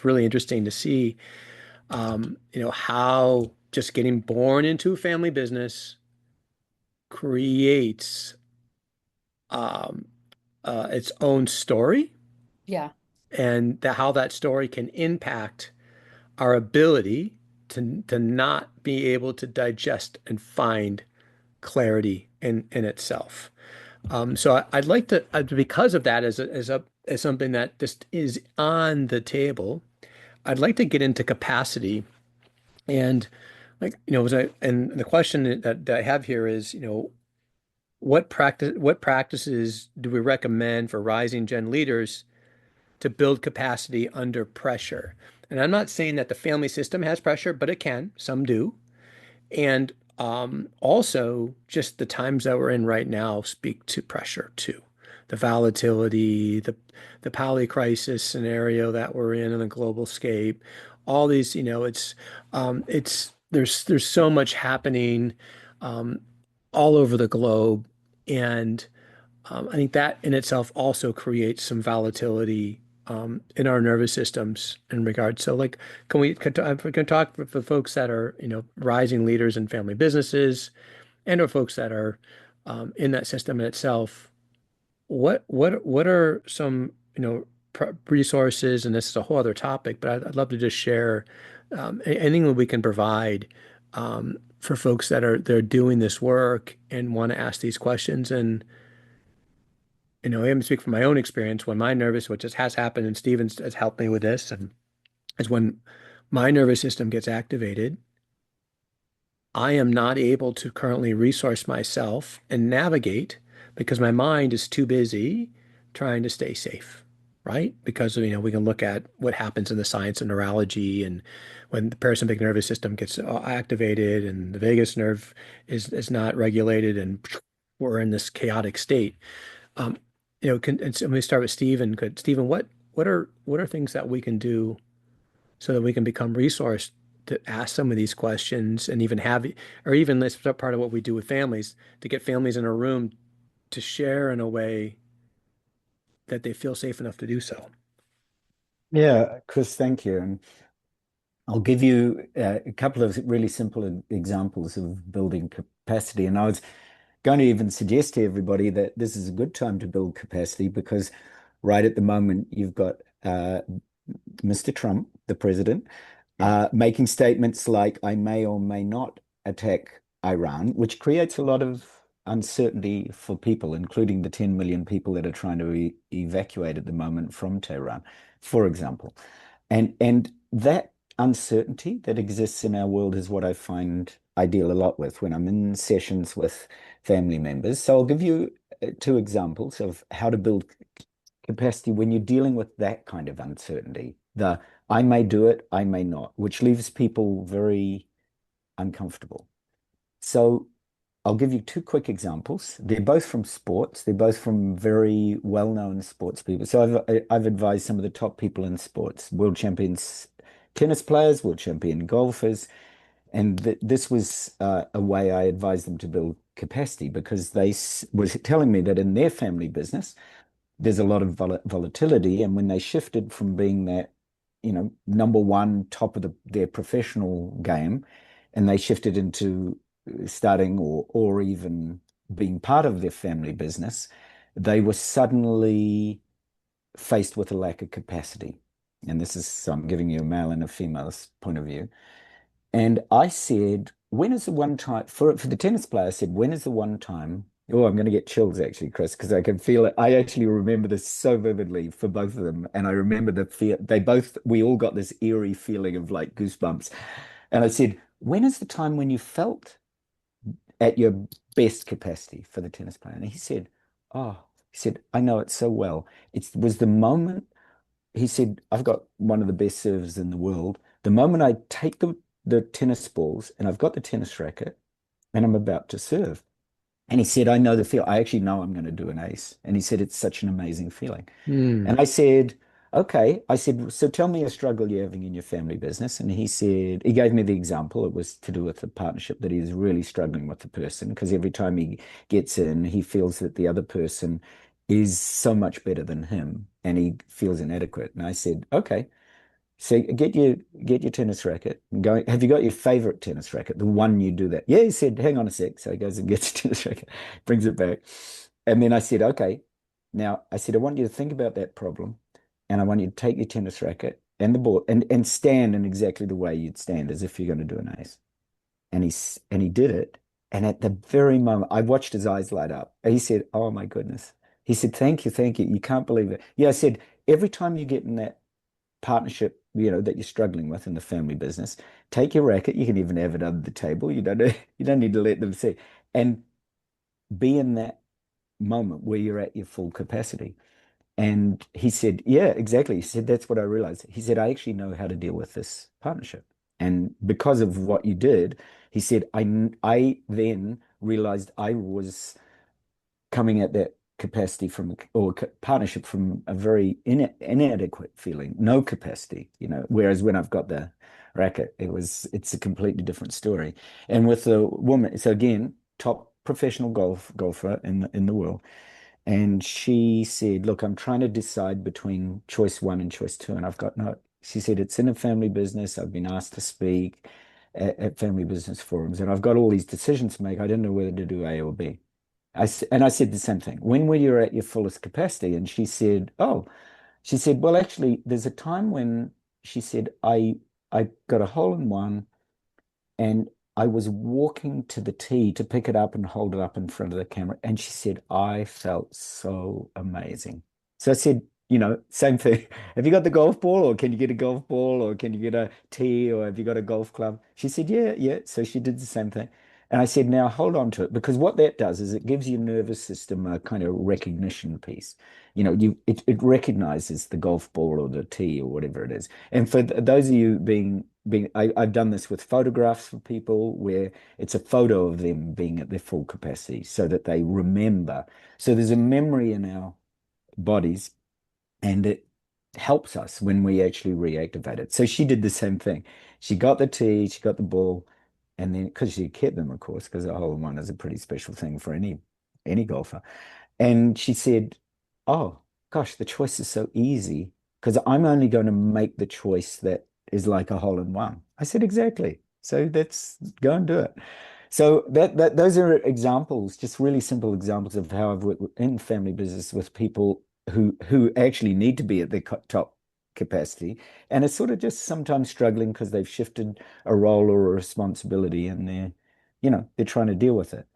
it's really interesting to see, how just getting born into a family business creates um, its own story, Yeah. and how that story can impact our ability to not be able to digest and find clarity in itself. So I'd like to, because of that, as something that just is on the table, I'd like to get into capacity. And like, and the question that I have here is, what practices do we recommend for rising gen leaders to build capacity under pressure? And I'm not saying that the family system has pressure, but it can. Some do. And also, just the times that we're in right now speak to pressure too. The volatility, the poly crisis scenario that we're in on a global scape, all these, there's so much happening um, all over the globe, and I think that in itself also creates some volatility in our nervous systems in regards. So, like, if we can talk for folks that are, rising leaders in family businesses, and or folks that are in that system in itself. What are some, resources? And this is a whole other topic, but I'd love to just share anything that we can provide for folks that are they're doing this work and want to ask these questions. And I am speak from my own experience when my nervous, which just has happened, and Stevens has helped me with this, and is when my nervous system gets activated, I am not able to currently resource myself and navigate because my mind is too busy trying to stay safe, right? Because, we can look at what happens in the science of neurology, and when the parasympathetic nervous system gets activated and the vagus nerve is not regulated, and we're in this chaotic state. Um, and so let me start with Stephen. Stephen, what are things that we can do so that we can become resourced to ask some of these questions, and even have, or even this part of what we do with families, to get families in a room to share in a way that they feel safe enough to do so. Yeah, Chris, thank you. And I'll give you a couple of really simple examples of building capacity. And I was going to even suggest to everybody that this is a good time to build capacity because right at the moment you've got Mr. Trump, the president, making statements like, I may or may not attack Iran, which creates a lot of uncertainty for people, including the 10 million people that are trying to evacuate at the moment from Tehran, for example. And that uncertainty that exists in our world is what I find I deal a lot with when I'm in sessions with family members. So I'll give you two examples of how to build capacity when you're dealing with that kind of uncertainty. The I may do it, I may not, which leaves people very uncomfortable. So I'll give you two quick examples. They're both from sports. They're both from very well-known sports people. So I've advised some of the top people in sports, world champions tennis players, world champion golfers, and this was a way I advised them to build capacity because they was telling me that in their family business, there's a lot of volatility. And when they shifted from being that, number one top of their professional game, and they shifted into starting or even being part of their family business, they were suddenly faced with a lack of capacity. And this is, so I'm giving you a male and a female's point of view. And I said, when is the one time for the tennis player? I said, when is the one time? Oh, I'm going to get chills actually, Chris, because I can feel it. I actually remember this so vividly for both of them. And I remember the fear, we all got this eerie feeling of like goosebumps. And I said, when is the time when you felt at your best capacity for the tennis player? And oh, he said, I know it so well. It was the moment, he said, I've got one of the best servers in the world. The moment I take the tennis balls and I've got the tennis racket and I'm about to serve. And he said, I know the feel. I actually know I'm going to do an ace. And he said, it's such an amazing feeling. Hmm. And I said, okay. I said, so tell me a struggle you're having in your family business. And he said, he gave me the example. It was to do with the partnership that he's really struggling with the person because every time he gets in, he feels that the other person is so much better than him and he feels inadequate. And I said, okay. So get your tennis racket and go. Have you got your favorite tennis racket? The one you do that. Yeah, he said, hang on a sec. So he goes and gets a tennis racket, brings it back. And then I said, okay. Now I said, I want you to think about that problem and I want you to take your tennis racket and the ball and stand in exactly the way you'd stand as if you're going to do an ace. And he did it. And at the very moment, I watched his eyes light up. And he said, oh my goodness. He said, thank you, thank you. You can't believe it. Yeah, I said, every time you get in that partnership, that you're struggling with in the family business, take your racket. You can even have it under the table. You don't need to let them see. And be in that moment where you're at your full capacity. And he said, yeah, exactly. He said, that's what I realized. He said, I actually know how to deal with this partnership. And because of what you did, he said, I then realized I was coming at that capacity from or partnership from a very inadequate feeling, no capacity, whereas when I've got the racket, it's a completely different story. And with the woman, so again, top professional golfer in the world. And she said, look, I'm trying to decide between choice one and choice two. And I've got no, she said, it's in a family business. I've been asked to speak at family business forums, and I've got all these decisions to make. I didn't know whether to do A or B. And I said the same thing. When were you at your fullest capacity? And she said, well, actually, there's a time when she said, I got a hole in one and I was walking to the tee to pick it up and hold it up in front of the camera. And she said, I felt so amazing. So I said, same thing. Have you got the golf ball, or can you get a golf ball, or can you get a tee, or have you got a golf club? She said, yeah, yeah. So she did the same thing. And I said, now hold on to it, because what that does is it gives your nervous system a kind of recognition piece. It recognizes the golf ball or the tee or whatever it is. And for those of you I've done this with photographs for people where it's a photo of them being at their full capacity so that they remember. So there's a memory in our bodies, and it helps us when we actually reactivate it. So she did the same thing. She got the tee, she got the ball, and then because she kept them, of course, because a hole in one is a pretty special thing for any golfer. And she said, oh, gosh, the choice is so easy because I'm only going to make the choice that is like a hole in one. I said, exactly. So let's go and do it. So those are examples, just really simple examples of how I've worked in family business with people who actually need to be at their top capacity and are sort of just sometimes struggling because they've shifted a role or a responsibility and they're trying to deal with it.